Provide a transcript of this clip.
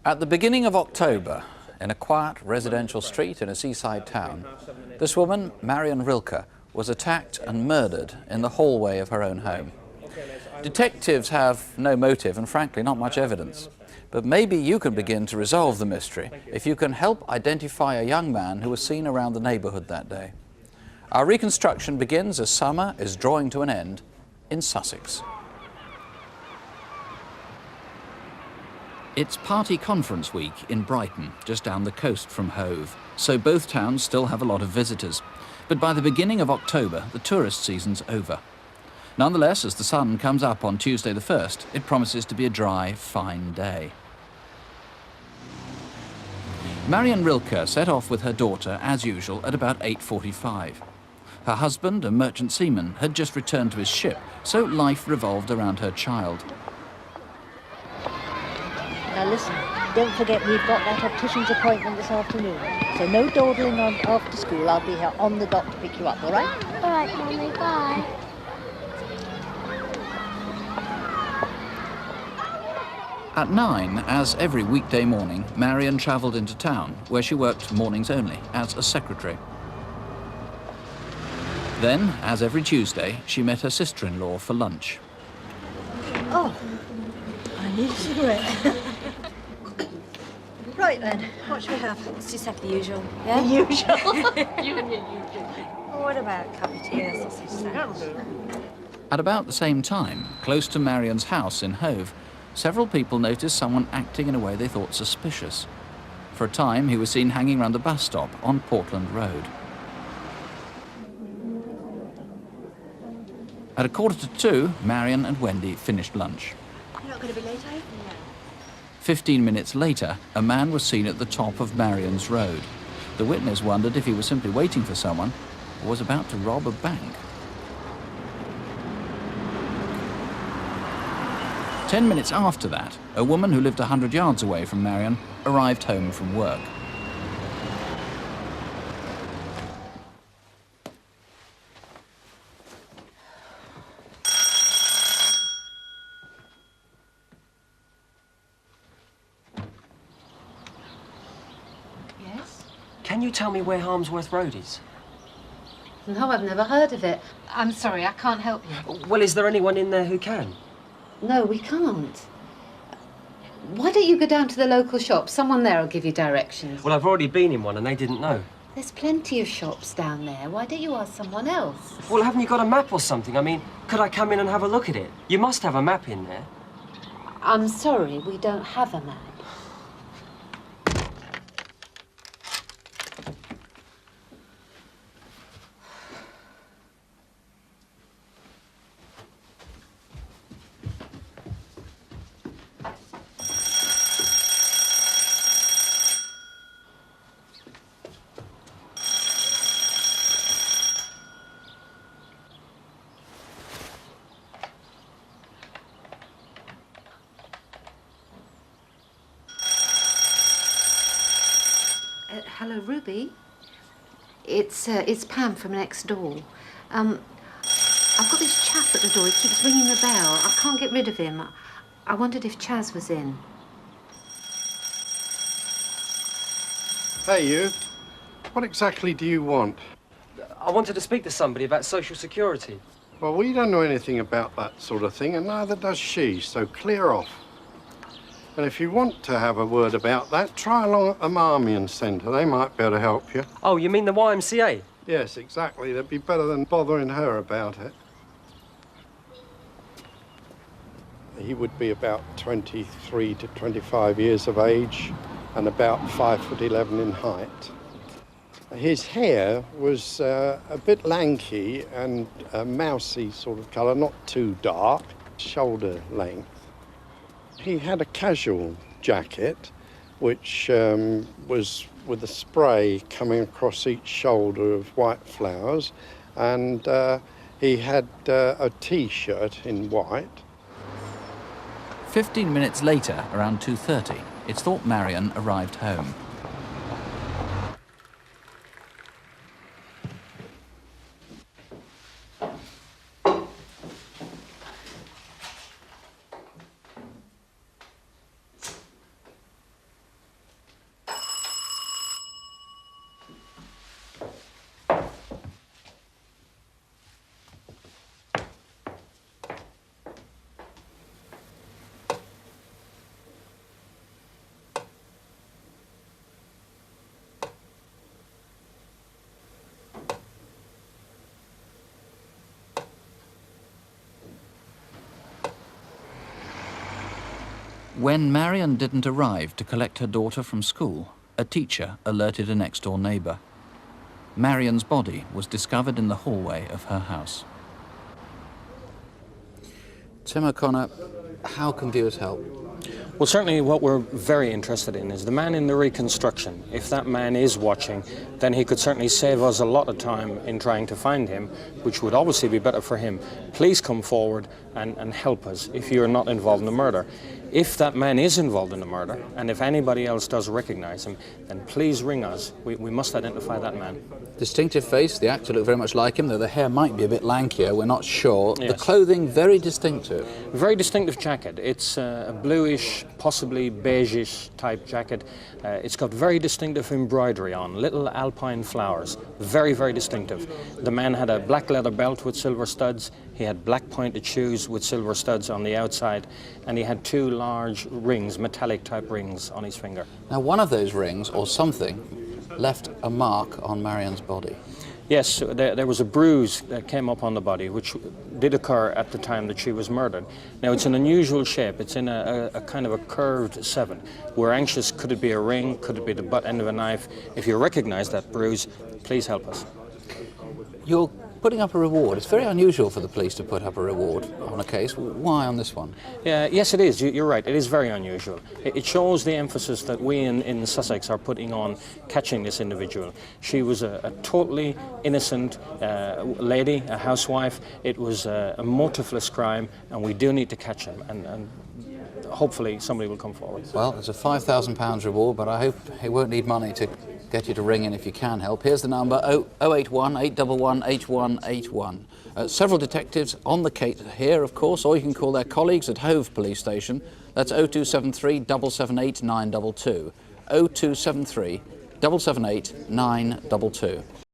At the beginning of October, in a quiet residential street in a seaside town, this woman, Marion Rilka, was attacked and murdered in the hallway of her own home. Detectives have no motive and frankly not much evidence. But maybe you can begin to resolve the mystery if you can help identify a young man who was seen around the neighbourhood that day. Our reconstruction begins as summer is drawing to an end in Sussex. It's party conference week in Brighton, just down the coast from Hove, so both towns still have a lot of visitors. But by the beginning of October, the tourist season's over. Nonetheless, as the sun comes up on Tuesday the 1st, it promises to be a dry, fine day. Marion Rilka set off with her daughter, as usual, at about 8:45. Her husband, a merchant seaman, had just returned to his ship, so life revolved around her child. Now listen, don't forget we've got that optician's appointment this afternoon. So no dawdling on after school. I'll be here on the dot to pick you up, all right? All right, Mummy, bye. At 9, as every weekday morning, Marion travelled into town, where she worked mornings only, as a secretary. Then, as every Tuesday, she met her sister-in-law for lunch. Oh, I need a cigarette. Right then, what shall we have? It's just like the usual, yeah? The usual. You and your usual. Well, what about a cup of tea or sausage sandwich? At about the same time, close to Marion's house in Hove, several people noticed someone acting in a way they thought suspicious. For a time, he was seen hanging around the bus stop on Portland Road. At 1:45, Marion and Wendy finished lunch. You're not going to be late, are you? 15 minutes later, a man was seen at the top of Marion's Road. The witness wondered if he was simply waiting for someone or was about to rob a bank. 10 minutes after that, a woman who lived 100 yards away from Marion arrived home from work. Yes? Can you tell me where Harmsworth Road is? No, I've never heard of it. I'm sorry, I can't help you. Well, is there anyone in there who can? No, we can't. Why don't you go down to the local shop? Someone there will give you directions. Well, I've already been in one and they didn't know. There's plenty of shops down there. Why don't you ask someone else? Well, haven't you got a map or something? I mean, could I come in and have a look at it? You must have a map in there. I'm sorry, we don't have a map. Hello, Ruby. It's Pam from next door. I've got this chap at the door. He keeps ringing the bell. I can't get rid of him. I wondered if Chaz was in. Hey, you. What exactly do you want? I wanted to speak to somebody about Social Security. Well, we don't know anything about that sort of thing, and neither does she, so clear off. And if you want to have a word about that, try along at the Marion Centre. They might be able to help you. Oh, you mean the YMCA? Yes, exactly. That'd be better than bothering her about it. He would be about 23 to 25 years of age and about 5'11" in height. His hair was a bit lanky and a mousy sort of colour, not too dark, shoulder length. He had a casual jacket, which was with a spray coming across each shoulder of white flowers, and he had a T-shirt in white. 15 minutes later, around 2:30, it's thought Marion arrived home. When Marion didn't arrive to collect her daughter from school, a teacher alerted a next-door neighbour. Marion's body was discovered in the hallway of her house. Tim O'Connor, how can viewers help? Well, certainly what we're very interested in is the man in the reconstruction. If that man is watching, then he could certainly save us a lot of time in trying to find him, which would obviously be better for him. Please come forward and help us if you're not involved in the murder. If that man is involved in the murder, and if anybody else does recognize him, then please ring us. We must identify that man. Distinctive face, the actor looked very much like him, though the hair might be a bit lankier, we're not sure. Yes. The clothing, very distinctive. Very distinctive jacket. It's a bluish, possibly beigeish type jacket. It's got very distinctive embroidery on, little alpine flowers. Very, very distinctive. The man had a black leather belt with silver studs. He had black pointed shoes with silver studs on the outside, and he had 2 large rings, metallic type rings, on his finger. Now, one of those rings, or something, left a mark on Marion's body. Yes, there was a bruise that came up on the body, which did occur at the time that she was murdered. Now, it's an unusual shape. It's in a kind of a curved 7. We're anxious, could it be a ring? Could it be the butt end of a knife? If you recognize that bruise, please help us. You're putting up a reward. It's very unusual for the police to put up a reward on a case. Why on this one? Yes, it is. You're right. It is very unusual. It shows the emphasis that we in Sussex are putting on catching this individual. She was a totally innocent lady, a housewife. It was a motiveless crime, and we do need to catch him. And hopefully somebody will come forward. Well, it's a £5,000 reward, but I hope he won't need money to get you to ring in if you can help. Here's the number, 081 811 8181. Several detectives on the case here, of course, or you can call their colleagues at Hove Police Station. That's 0273 778 922. 0273 778 922.